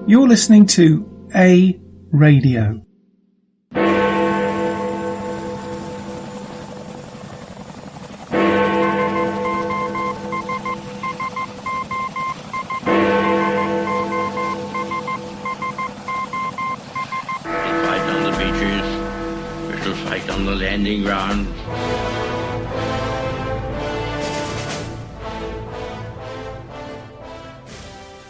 You're listening to A Radio. Landing ground.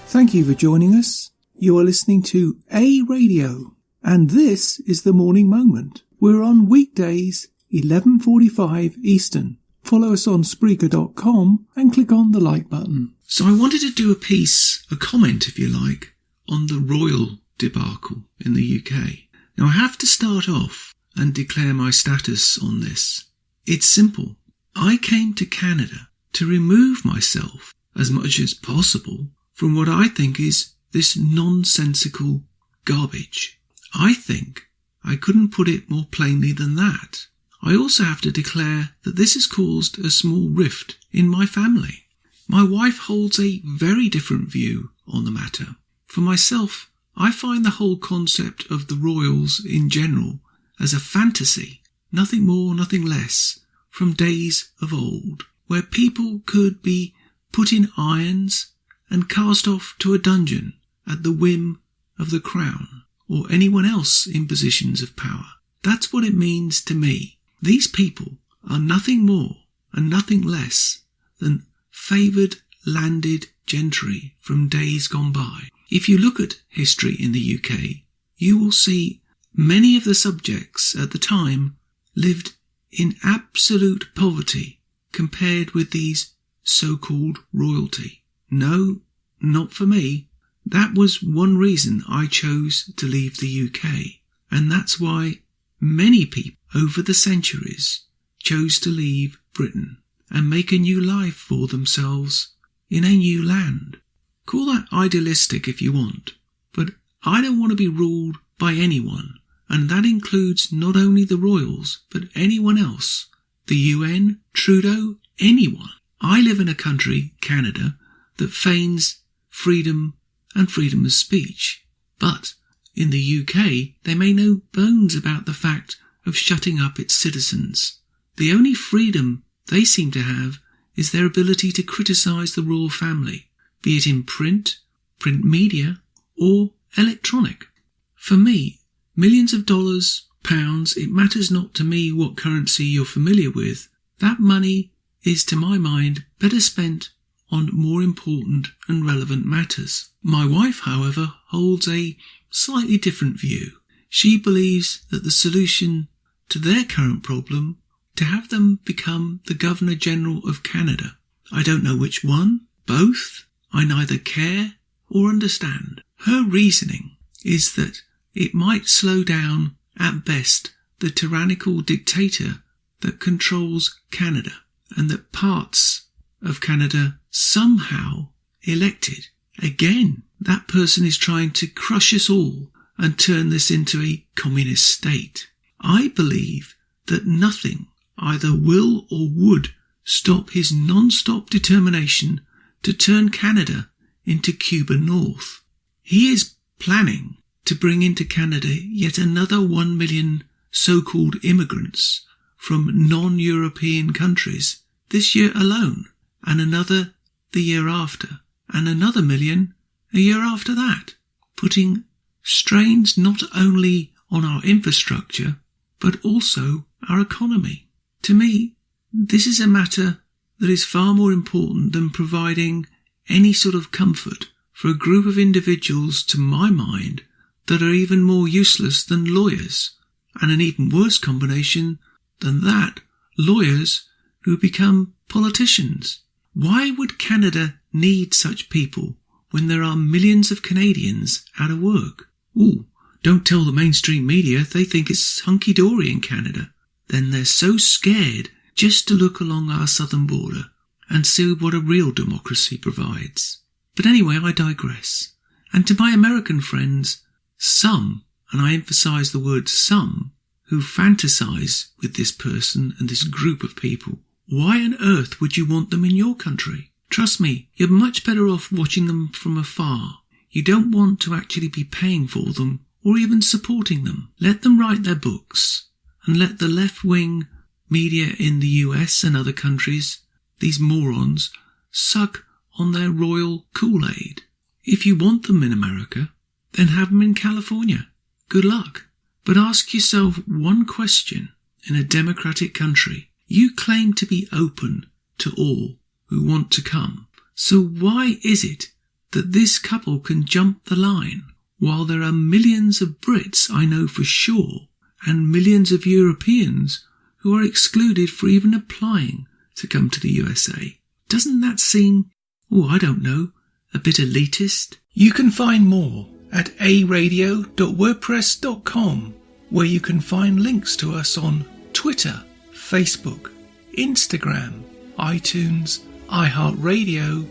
Thank you for joining us. You are listening to A Radio, and this is the Morning Moment. We're on weekdays, 11:45 Eastern. Follow us on Spreaker.com and click on the like button. So I wanted to do a comment if you like, on the royal debacle in the UK. Now I have to start off and declare my status on this. It's simple. I came to Canada to remove myself as much as possible from what I think is this nonsensical garbage. I think I couldn't put it more plainly than that. I also have to declare that this has caused a small rift in my family. My wife holds a very different view on the matter. For myself, I find the whole concept of the royals in general as a fantasy, nothing more, nothing less, from days of old, where people could be put in irons and cast off to a dungeon at the whim of the crown or anyone else in positions of power. That's what it means to me. These people are nothing more and nothing less than favoured landed gentry from days gone by. If you look at history in the UK, you will see many of the subjects at the time lived in absolute poverty compared with these so-called royalty. No, not for me. That was one reason I chose to leave the UK, and that's why many people over the centuries chose to leave Britain and make a new life for themselves in a new land. Call that idealistic if you want, but I don't want to be ruled by anyone, and that includes not only the royals, but anyone else. The UN, Trudeau, anyone. I live in a country, Canada, that feigns freedom and freedom of speech. But in the UK, they make no bones about the fact of shutting up its citizens. The only freedom they seem to have is their ability to criticise the royal family, be it in print media, or electronic. For me, millions of dollars, pounds, it matters not to me what currency you're familiar with. That money is, to my mind, better spent on more important and relevant matters. My wife, however, holds a slightly different view. She believes that the solution to their current problem to have them become the Governor-General of Canada. I don't know which one, both. I neither care or understand. Her reasoning is that it might slow down, at best, the tyrannical dictator that controls Canada, and that parts of Canada somehow elected. Again, that person is trying to crush us all and turn this into a communist state. I believe that nothing either will or would stop his non-stop determination to turn Canada into Cuba North. He is planning to bring into Canada yet another 1 million so-called immigrants from non-European countries this year alone, and another the year after, and another million a year after that, putting strains not only on our infrastructure, but also our economy. To me, this is a matter that is far more important than providing any sort of comfort for a group of individuals, to my mind, that are even more useless than lawyers, and an even worse combination than that, lawyers who become politicians. Why would Canada need such people when there are millions of Canadians out of work? Ooh, don't tell the mainstream media they think it's hunky-dory in Canada. Then they're so scared just to look along our southern border and see what a real democracy provides. But anyway, I digress. And to my American friends, some, and I emphasise the word some, who fantasise with this person and this group of people, why on earth would you want them in your country? Trust me, you're much better off watching them from afar. You don't want to actually be paying for them or even supporting them. Let them write their books and let the left-wing media in the US and other countries, these morons, suck on their royal Kool-Aid. If you want them in America, then have them in California. Good luck. But ask yourself one question in a democratic country. You claim to be open to all who want to come. So why is it that this couple can jump the line while there are millions of Brits, I know for sure, and millions of Europeans who are excluded for even applying to come to the USA? Doesn't that seem, I don't know, a bit elitist? You can find more at aradio.wordpress.com, where you can find links to us on Twitter, Facebook, Instagram, iTunes, iHeartRadio,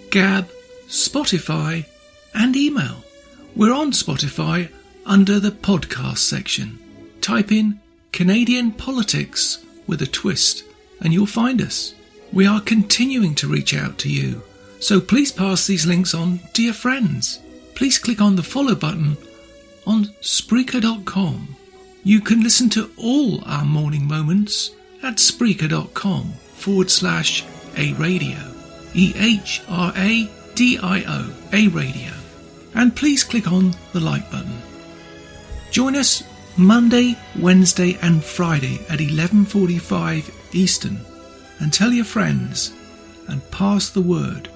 Gab, Spotify, and email. We're on Spotify under the podcast section. Type in Canadian Politics with a twist and you'll find us. We are continuing to reach out to you, so please pass these links on to your friends. Please click on the follow button on Spreaker.com. You can listen to all our morning moments at Spreaker.com/A-Radio. EHRADIO, A-Radio. And please click on the like button. Join us Monday, Wednesday and Friday at 11:45 Eastern, and tell your friends and pass the word.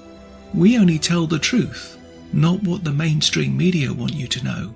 We only tell the truth, not what the mainstream media want you to know.